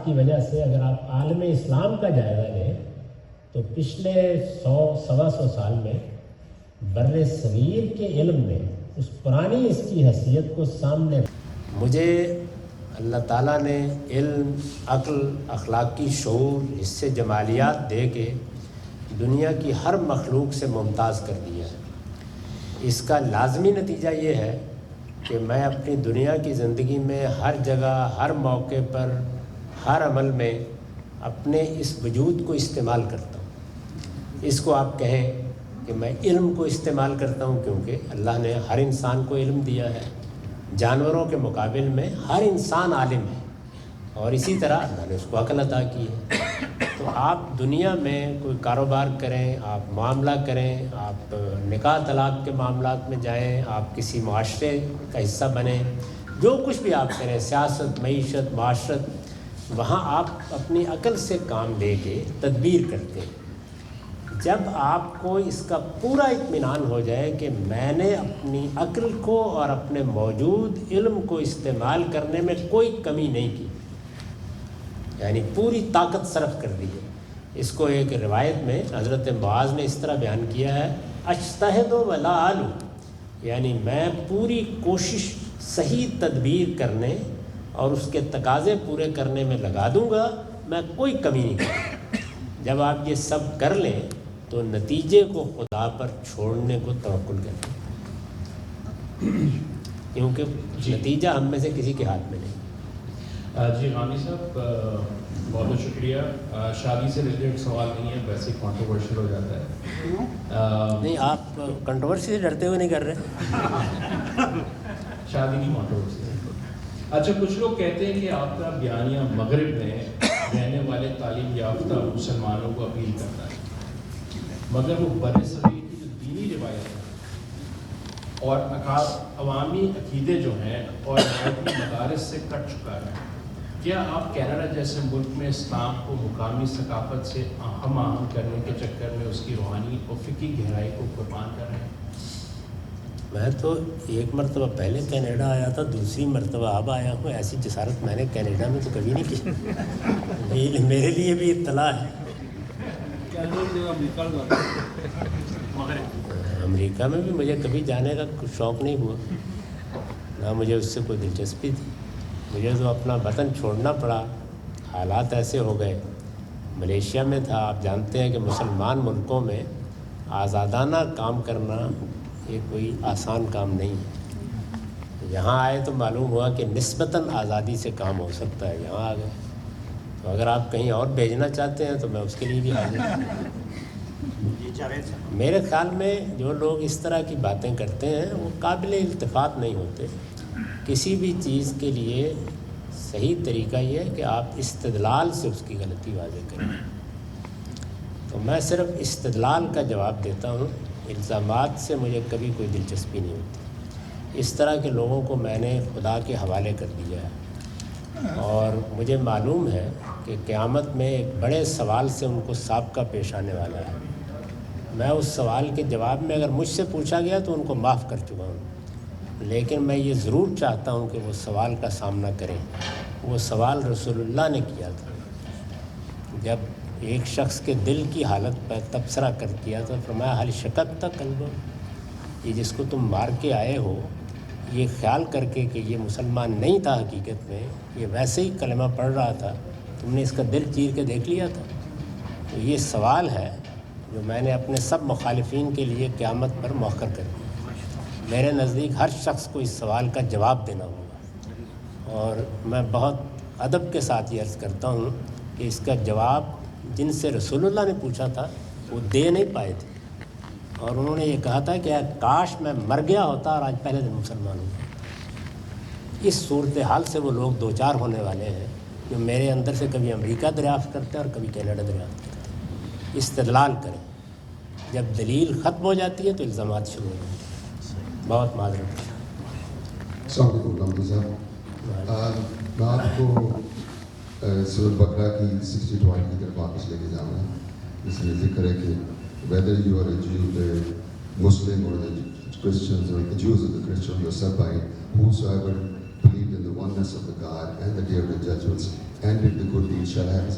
کی وجہ سے اگر آپ عالم اسلام کا جائزہ لیں تو پچھلے 100-125 سال میں بر صغیر کے علم میں اس پرانی اس کی حیثیت کو سامنے مجھے اللہ تعالیٰ نے علم، عقل، اخلاقی شعور، اس سے جمالیات دے کے دنیا کی ہر مخلوق سے ممتاز کر دیا ہے۔ اس کا لازمی نتیجہ یہ ہے کہ میں اپنی دنیا کی زندگی میں ہر جگہ، ہر موقع پر، ہر عمل میں اپنے اس وجود کو استعمال کرتا ہوں۔ اس کو آپ کہیں کہ میں علم کو استعمال کرتا ہوں، کیونکہ اللہ نے ہر انسان کو علم دیا ہے۔ جانوروں کے مقابل میں ہر انسان عالم ہے، اور اسی طرح اللہ نے اس کو عقل عطا کی ہے۔ تو آپ دنیا میں کوئی کاروبار کریں، آپ معاملہ کریں، آپ نکاح طلاق کے معاملات میں جائیں، آپ کسی معاشرے کا حصہ بنیں، جو کچھ بھی آپ کریں، سیاست، معیشت، معاشرت، وہاں آپ اپنی عقل سے کام لے کے تدبیر کرتے ہیں۔ جب آپ کو اس کا پورا اطمینان ہو جائے کہ میں نے اپنی عقل کو اور اپنے موجود علم کو استعمال کرنے میں کوئی کمی نہیں کی، یعنی پوری طاقت صرف کر دی ہے۔ اس کو ایک روایت میں حضرت معاذ نے اس طرح بیان کیا ہے، اجتہد ولا آلو، یعنی میں پوری کوشش صحیح تدبیر کرنے اور اس کے تقاضے پورے کرنے میں لگا دوں گا، میں کوئی کمی نہیں کروں۔ جب آپ یہ سب کر لیں تو نتیجے کو خدا پر چھوڑنے کو توکل کریں، کیونکہ نتیجہ ہم میں سے کسی کے ہاتھ میں نہیں۔ جی غانی صاحب بہت بہت شکریہ۔ شادی سے ریلیٹڈ سوال نہیں ہے، ویسے کانٹروورشل ہو جاتا ہے۔ نہیں، آپ کنٹروورسی سے ڈرتے ہوئے نہیں کر رہے؟ شادی کی کانٹروورسی۔ اچھا، کچھ لوگ کہتے ہیں کہ آپ کا بیانیہ مغرب میں رہنے والے تعلیم یافتہ مسلمانوں کو اپیل کرتا ہے، مگر وہ بر صغیر کی جو دینی روایت ہے اور عوامی عقیدے جو ہیں اور روایتی مدارس سے کٹ چکا ہے۔ کیا آپ کینیڈا جیسے ملک میں اسلام کو مقامی ثقافت سے ہم آہنگ کرنے کے چکر میں اس کی روحانی اور فقہی گہرائی کو قربان کر رہے ہیں؟ میں تو ایک مرتبہ پہلے کینیڈا آیا تھا، دوسری مرتبہ اب آیا ہوں۔ ایسی جسارت میں نے کینیڈا میں تو کبھی نہیں کی، میرے لیے بھی اطلاع ہے۔ امریکہ میں بھی مجھے کبھی جانے کا کچھ شوق نہیں ہوا، نہ مجھے اس سے کوئی دلچسپی تھی۔ مجھے تو اپنا وطن چھوڑنا پڑا، حالات ایسے ہو گئے۔ ملیشیا میں تھا، آپ جانتے ہیں کہ مسلمان ملکوں میں آزادانہ کام کرنا یہ کوئی آسان کام نہیں ہے۔ یہاں آئے تو معلوم ہوا کہ نسبتاً آزادی سے کام ہو سکتا ہے، یہاں آ گئے۔ تو اگر آپ کہیں اور بھیجنا چاہتے ہیں تو میں اس کے لیے بھی حاضر ہوں۔ میرے خیال میں جو لوگ اس طرح کی باتیں کرتے ہیں وہ قابل التفات نہیں ہوتے۔ کسی بھی چیز کے لیے صحیح طریقہ یہ ہے کہ آپ استدلال سے اس کی غلطی واضح کریں۔ تو میں صرف استدلال کا جواب دیتا ہوں، الزامات سے مجھے کبھی کوئی دلچسپی نہیں ہوتی۔ اس طرح کے لوگوں کو میں نے خدا کے حوالے کر دیا ہے، اور مجھے معلوم ہے کہ قیامت میں ایک بڑے سوال سے ان کو سابقہ پیش آنے والا ہے۔ میں اس سوال کے جواب میں اگر مجھ سے پوچھا گیا تو ان کو معاف کر چکا ہوں، لیکن میں یہ ضرور چاہتا ہوں کہ وہ سوال کا سامنا کریں۔ وہ سوال رسول اللہ نے کیا تھا جب ایک شخص کے دل کی حالت پر تبصرہ کر کیا تو فرمایا حل شکت تک قلبہ، یہ جس کو تم مار کے آئے ہو یہ خیال کر کے کہ یہ مسلمان نہیں تھا، حقیقت میں یہ ویسے ہی کلمہ پڑھ رہا تھا، تم نے اس کا دل چیر کے دیکھ لیا تھا؟ تو یہ سوال ہے جو میں نے اپنے سب مخالفین کے لیے قیامت پر مؤخر کر دیا۔ میرے نزدیک ہر شخص کو اس سوال کا جواب دینا ہوگا، اور میں بہت ادب کے ساتھ یہ عرض کرتا ہوں کہ اس کا جواب جن سے رسول اللہ نے پوچھا تھا وہ دے نہیں پائے تھے، اور انہوں نے یہ کہا تھا کہ کاش میں مر گیا ہوتا اور آج پہلے دن مسلمان ہوں۔ اس صورتحال سے وہ لوگ دو چار ہونے والے ہیں جو میرے اندر سے کبھی امریکہ دریافت کرتے ہیں اور کبھی کینیڈا دریافت کرتے ہیں۔ استدلال کریں، جب دلیل ختم ہو جاتی ہے تو الزامات شروع ہو جاتے ہیں۔ بہت معذرت۔ السلام علیکم غامدی صاحب، میں آپ کو سورۃ بقرہ کی 62 کی طرف واپس لے کے جاؤں گا، جس میں ذکر ہے کہ whether you are a Jew, the Muslim or the Christians or the Jews or the Christians, you are saved by whosoever believed in the oneness of the God and the day of the judgments and did the good deeds shall have is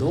2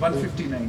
159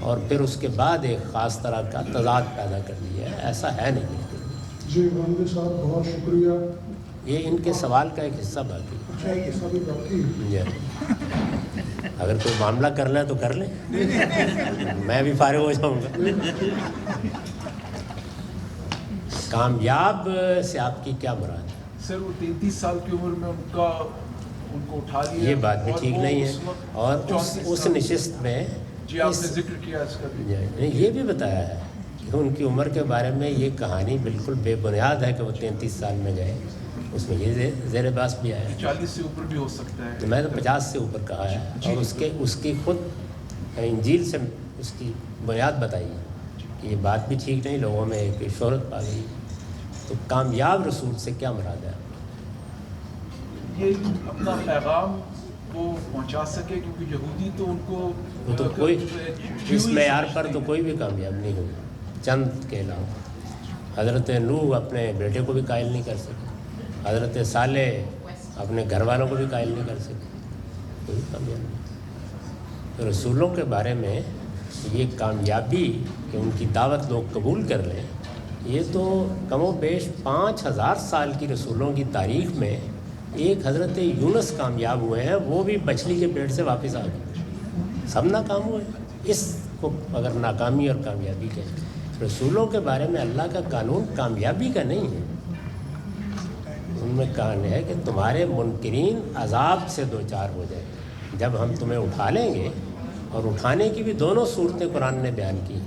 اور پھر اس کے بعد ایک خاص طرح کا تضاد پیدا کر دیا ہے. ایسا ہے نہیں. جی غامدی صاحب بہت شکریہ. یہ ان کے سوال کا ایک حصہ باقی اچھا ایک حصہ بھی باقی جی. اگر کوئی معاملہ کرنا ہے تو کر لیں, میں بھی فارغ ہو جاؤں گا. کامیاب سے آپ کی کیا مراد ہے؟ سر وہ 33 سال کی عمر میں ان کو اٹھا لیا. یہ بات بھی ٹھیک نہیں ہے. اور اس نشست میں جی آپ نے ذکر کیا اس کا بھی. یہ بھی بتایا ہے کہ ان کی عمر کے بارے میں یہ کہانی بالکل بے بنیاد ہے کہ وہ 33 سال میں گئے. اس میں یہ زیر بحث بھی آیا ہے 40 سے اوپر بھی ہو سکتا ہے. میں تو 50 سے اوپر کہا ہے. اور اس کی خود انجیل سے اس کی بنیاد بتائی ہے کہ یہ بات بھی ٹھیک نہیں, لوگوں میں ایک شہرت پا گئی. تو کامیاب رسول سے کیا مراد ہے؟ یہ اپنا پیغام وہ پہنچا سکے, کیونکہ یہودی تو ان کو وہ تو کوئی اس معیار پر تو کوئی بھی کامیاب نہیں ہوگا چند کے علاوہ. حضرت نوح اپنے بیٹے کو بھی قائل نہیں کر سکے, حضرت صالح اپنے گھر والوں کو بھی قائل نہیں کر سکے, کوئی کامیاب نہیں. تو رسولوں کے بارے میں یہ کامیابی کہ ان کی دعوت لوگ قبول کر لیں, یہ تو کم و بیش 5000 سال کی رسولوں کی تاریخ میں ایک حضرت یونس کامیاب ہوئے ہیں, وہ بھی بچھلی کے پیٹ سے واپس آ گئے. سب ناکام ہوئے. اس کو اگر ناکامی اور کامیابی کہیں, رسولوں کے بارے میں اللہ کا قانون کامیابی کا نہیں ہے. ان میں کہا ہے کہ تمہارے منکرین عذاب سے دوچار ہو جائے جب ہم تمہیں اٹھا لیں گے. اور اٹھانے کی بھی دونوں صورتیں قرآن نے بیان کی,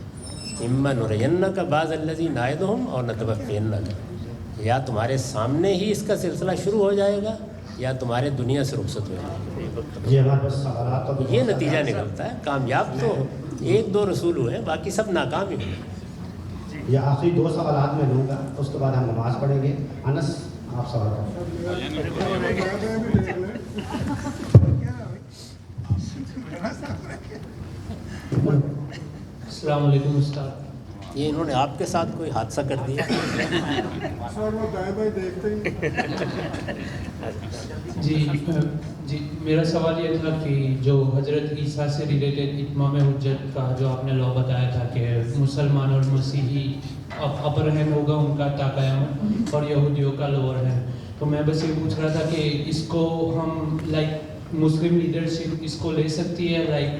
اما نرینک بعض الذی نعدہم اور نتوفینک, یا تمہارے سامنے ہی اس کا سلسلہ شروع ہو جائے گا یا تمہارے دنیا سے رخصت ہو جائے گا. یہ نتیجہ نکلتا ہے. کامیاب تو 1-2 رسول ہوئے ہیں, باقی سب ناکام ہی ہوئے. یہ آخری 2 سوالات میں لوں گا, اس کے بعد ہم نماز پڑھیں گے. انس آپ سوال کریں. السلام علیکم استاد. یہ انہوں نے آپ کے ساتھ کوئی حادثہ کر دیا؟ سر وہ دائیں بائیں دیکھتے ہیں. جی میرا سوال یہ تھا کہ جو حضرت عیسیٰ سے ریلیٹڈ اتمام حجت کا جو آپ نے لا بتایا تھا کہ مسلمان اور مسیحی اپر ہینڈ ہوگا ان کا تا قیامت اور یہودیوں کا لوور ہینڈ. تو میں بس یہ پوچھ رہا تھا کہ اس کو ہم لائک مسلم لیڈرشپ اس کو لے سکتی ہے, like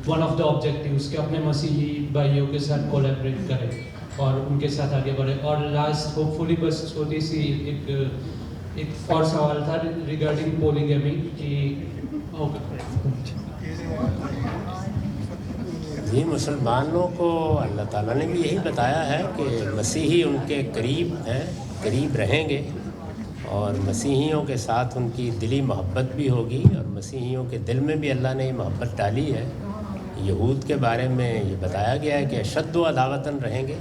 one of the objectives کہ اپنے مسیحی بھائیوں کے ساتھ کولیبریٹ کرے اور ان کے ساتھ آگے بڑھے. اور لاسٹ ہوپ فلی بس چھوٹی سی ایک اور سوال تھا ریگارڈنگ پولیگیمی کہ جی مسلمانوں کو اللہ تعالیٰ نے بھی یہی بتایا ہے کہ مسیحی ان کے قریب ہیں, قریب رہیں گے, اور مسیحیوں کے ساتھ ان کی دلی محبت بھی ہوگی, اور مسیحیوں کے دل میں بھی اللہ نے یہ محبت ڈالی ہے. یہود کے بارے میں یہ بتایا گیا ہے کہ اشد و عداوتاً رہیں گے,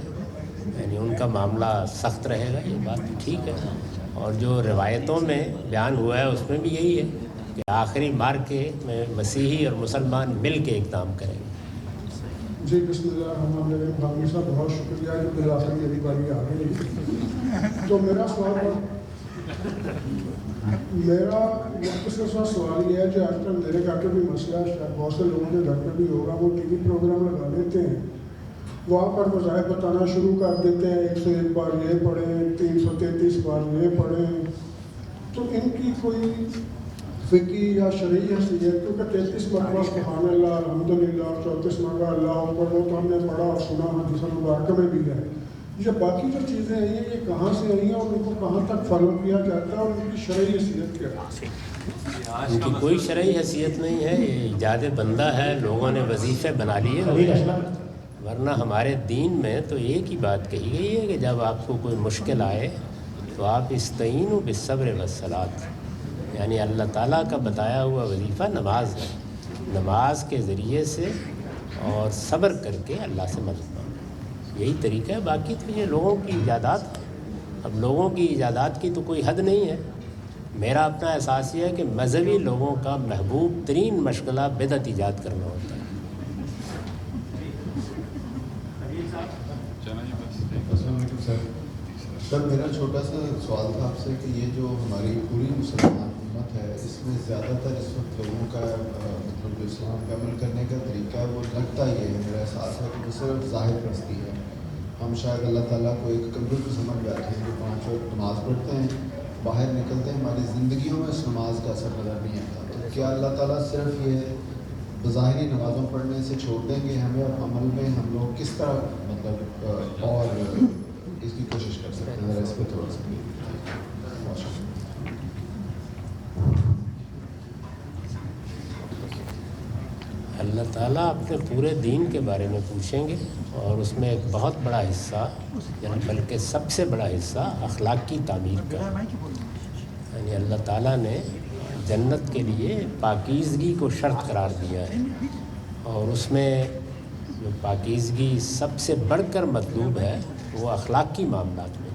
یعنی ان کا معاملہ سخت رہے گا. یہ بات ٹھیک ہے. اور جو روایتوں میں بیان ہوا ہے اس میں بھی یہی ہے کہ آخری مارکے میں مسیحی اور مسلمان مل کے اقدام کریں گے. جی بسم اللہ الرحمن الرحیم. غامدی صاحب بہت شکریہ کہ بالآخر میری باری آ گئی. تو میرا سوال میرا مختصر سا سوال یہ ہے کہ آج کل میرے گھر پہ بھی مسئلہ ہے, شاید بہت سے لوگوں کے گھر پہ بھی ہوگا, وہ ٹی وی پروگرام لگا دیتے ہیں, وہاں پر مذاہب بتانا شروع کر دیتے ہیں, 101 بار یہ پڑھیں, 333 بار یہ پڑھیں. تو ان کی کوئی فقہی یا شرعی حیثیت, کیونکہ 33 مرتبہ سبحان اللہ الحمدللہ 34 مرتبہ اللہ اکبر, وہ تو ہم نے پڑھا اور سنا حدیث مبارکہ میں بھی ہے. یہ باقی جو چیزیں آئی ہیں یہ کہاں سے آئی ہیں اور ان کو کہاں تک فالو کیا جاتا ہے اور ان کی شرعی حیثیت کیا ہے؟ ان کی کوئی شرعی حیثیت نہیں ہے, یہ ایجاد بندہ ہے, لوگوں نے وظیفے بنا لیے ہوئے ہیں. ورنہ ہمارے دین میں تو ایک ہی بات کہی گئی ہے کہ جب آپ کو کوئی مشکل آئے تو آپ استعینوا بالصبر والصلاۃ, یعنی اللہ تعالیٰ کا بتایا ہوا وظیفہ نماز ہے. نماز کے ذریعے سے اور صبر کر کے اللہ سے مدد مانگو, یہی طریقہ ہے. باقی تو یہ لوگوں کی ایجادات ہیں. اب لوگوں کی ایجادات کی تو کوئی حد نہیں ہے. میرا اپنا احساس یہ ہے کہ مذہبی لوگوں کا محبوب ترین مشغلہ بدعت ایجاد کرنا ہوتا ہے. سر میرا چھوٹا سا سوال تھا آپ سے کہ یہ جو ہماری پوری مسلمان امت ہے اس میں زیادہ تر اس وقت لوگوں کا مطلب جو اسلام پہ عمل کرنے کا طریقہ ہے وہ لگتا یہ ہے، میرا احساس ہے کہ وہ صرف ظاہر پرستی ہے. ہم شاید اللہ تعالیٰ کو ایک کمپیوٹر کو سمجھ بیٹھے ہیں جو 5 وقت نماز پڑھتے ہیں، باہر نکلتے ہیں، ہماری زندگیوں میں اس نماز کا اثر نظر نہیں آتا. تو کیا اللہ تعالیٰ صرف یہ بظاہری نمازوں پڑھنے سے چھوڑ دیں گے ہمیں، اور عمل میں ہم لوگ کس طرح مطلب اور اس کی کوشش کر سکتے ہیں؟ ذرا اس پہ تھوڑا سا اللہ تعالیٰ اپنے پورے دین کے بارے میں پوچھیں گے، اور اس میں ایک بہت بڑا حصہ، یعنی بلکہ سب سے بڑا حصہ اخلاق کی تعمیر کا. یعنی اللہ تعالیٰ نے جنت کے لیے پاکیزگی کو شرط قرار دیا ہے، اور اس میں جو پاکیزگی سب سے بڑھ کر مطلوب ہے وہ اخلاقی معاملات میں.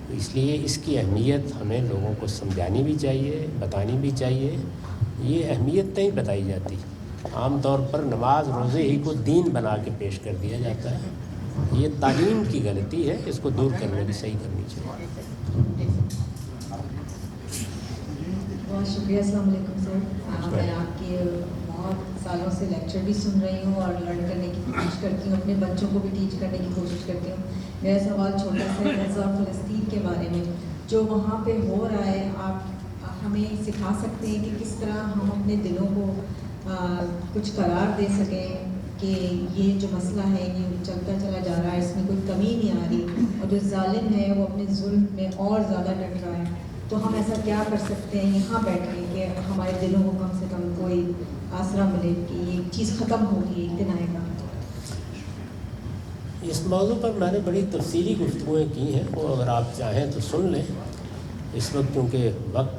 تو اس لیے اس کی اہمیت ہمیں لوگوں کو سمجھانی بھی چاہیے، بتانی بھی چاہیے. یہ اہمیت نہیں بتائی جاتی. عام طور پر نماز روزے ہی کو دین بنا کے پیش کر دیا جاتا ہے. یہ تعلیم کی غلطی ہے، اس کو دور کرنے کی صحیح کرنی چاہیے. بہت شکریہ. السلام علیکم سر. میں آپ کے بہت سالوں سے لیکچر بھی سن رہی ہوں اور لرن کرنے کی کوشش کرتی ہوں، اپنے بچوں کو بھی ٹیچ کرنے کی کوشش کرتی ہوں. میرا سوال چھوٹا سا غزہ فلسطین کے بارے میں، جو وہاں پہ ہو رہا ہے، آپ ہمیں سکھا سکتے ہیں کہ کس طرح ہم اپنے دلوں کو کچھ قرار دے سکیں کہ یہ جو مسئلہ ہے یہ چلتا چلا جا رہا ہے، اس میں کوئی کمی نہیں آ رہی، اور جو ظالم ہے وہ اپنے ظلم میں اور زیادہ ڈٹ رہا ہے. تو ہم ایسا کیا کر سکتے ہیں یہاں بیٹھ کے کہ ہمارے دلوں کو کم سے کم کوئی آسرا ملے کہ یہ چیز ختم ہوگی ایک دن آئے گا؟ اس موضوع پر میں نے بڑی تفصیلی گفتگویں کی ہیں، وہ اگر آپ چاہیں تو سن لیں. اس وقت کیونکہ وقت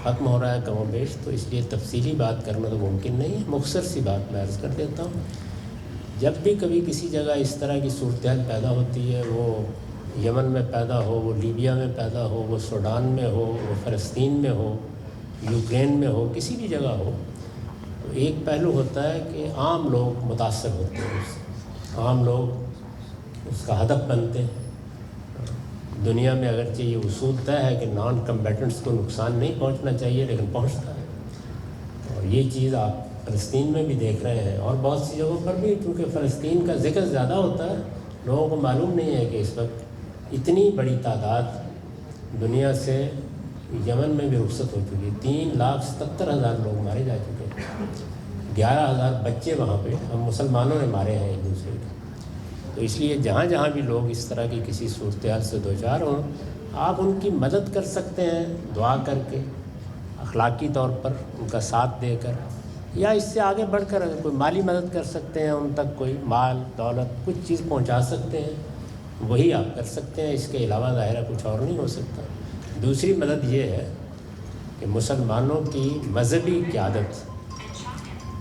ختم ہو رہا ہے کم و بیش، تو اس لیے تفصیلی بات کرنا تو ممکن نہیں ہے. مختصر سی بات میں عرض کر دیتا ہوں. جب بھی کبھی کسی جگہ اس طرح کی صورتحال پیدا ہوتی ہے، وہ یمن میں پیدا ہو، وہ لیبیا میں پیدا ہو، وہ سوڈان میں ہو، وہ فلسطین میں ہو، یوکرین میں ہو، کسی بھی جگہ ہو، تو ایک پہلو ہوتا ہے کہ عام لوگ متاثر ہوتے ہیں اس سے. عام لوگ اس کا ہدف بنتے ہیں. دنیا میں اگرچہ یہ اصول طے ہے کہ نان کمبیٹنٹس کو نقصان نہیں پہنچنا چاہیے، لیکن پہنچتا ہے. اور یہ چیز آپ فلسطین میں بھی دیکھ رہے ہیں، اور بہت سی جگہوں پر بھی. کیونکہ فلسطین کا ذکر زیادہ ہوتا ہے، لوگوں کو معلوم نہیں ہے کہ اس وقت اتنی بڑی تعداد دنیا سے یمن میں بھی رخصت ہو چکی. 3,77,000 لوگ مارے جا چکے ہیں. 11,000 بچے وہاں پہ ہم مسلمانوں نے مارے ہیں ایک دوسرے کے. تو اس لیے جہاں جہاں بھی لوگ اس طرح کی کسی صورتحال سے دوچار ہوں، آپ ان کی مدد کر سکتے ہیں دعا کر کے، اخلاقی طور پر ان کا ساتھ دے کر، یا اس سے آگے بڑھ کر اگر کوئی مالی مدد کر سکتے ہیں، ان تک کوئی مال دولت کچھ چیز پہنچا سکتے ہیں، وہی آپ کر سکتے ہیں. اس کے علاوہ ظاہرہ کچھ اور نہیں ہو سکتا. دوسری مدد یہ ہے کہ مسلمانوں کی مذہبی قیادت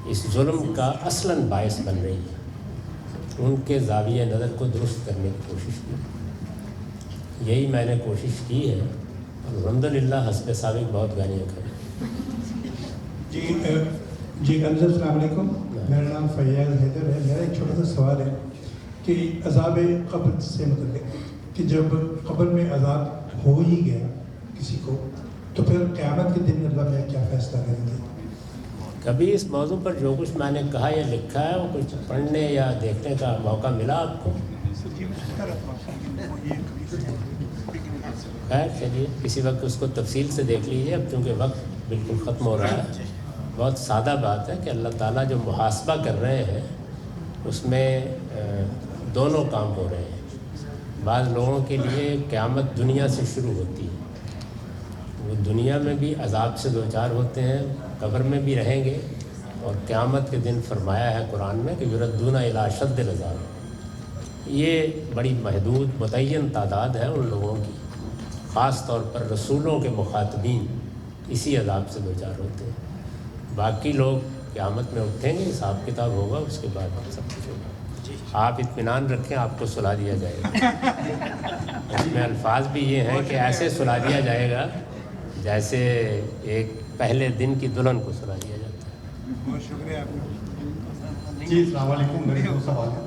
اس ظلم کا اصلاً باعث بن رہی ہے. ان کے زاویہ نظر کو درست کرنے کی کوشش کی. یہی میں نے کوشش کی ہے، اور الحمدللہ حسب سابق بہت گالیاں کھائیں. جی السلام علیکم. میرا نام فیاض حیدر ہے. میرا ایک چھوٹا سا سوال ہے کہ عذاب قبر سے متعلق، کہ جب قبر میں عذاب ہو ہی گیا کسی کو، تو پھر قیامت کے دن اللہ میں کیا فیصلہ کریں گے؟ کبھی اس موضوع پر جو کچھ میں نے کہا یا لکھا ہے وہ کچھ پڑھنے یا دیکھنے کا موقع ملا آپ کو؟ خیر چلیے کسی وقت اس کو تفصیل سے دیکھ لیجیے. اب چونکہ وقت بالکل ختم ہو رہا ہے. بہت سادہ بات ہے کہ اللہ تعالیٰ جو محاسبہ کر رہے ہیں اس میں دونوں کام ہو رہے ہیں. بعض لوگوں کے لیے قیامت دنیا سے شروع ہوتی ہے، وہ دنیا میں بھی عذاب سے دوچار ہوتے ہیں، قبر میں بھی رہیں گے، اور قیامت کے دن فرمایا ہے قرآن میں کہ یردون الی اشد العذاب. یہ بڑی محدود متعین تعداد ہے ان لوگوں کی، خاص طور پر رسولوں کے مخاطبین اسی عذاب سے دوچار ہوتے ہیں. باقی لوگ قیامت میں اٹھیں گے، حساب کتاب ہوگا، اس کے بعد سب کچھ ہوگا. آپ اطمینان رکھیں، آپ کو سلا دیا جائے گا. اس میں الفاظ بھی یہ ہیں کہ ایسے سلا دیا جائے گا جیسے ایک پہلے دن کی دلہن کو سلا دیا جاتا ہے. بہت شکریہ آپ کا. جی السلام علیکم. میرے دو سوال ہیں.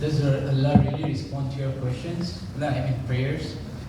Does Allah really respond to your questions? I mean prayers.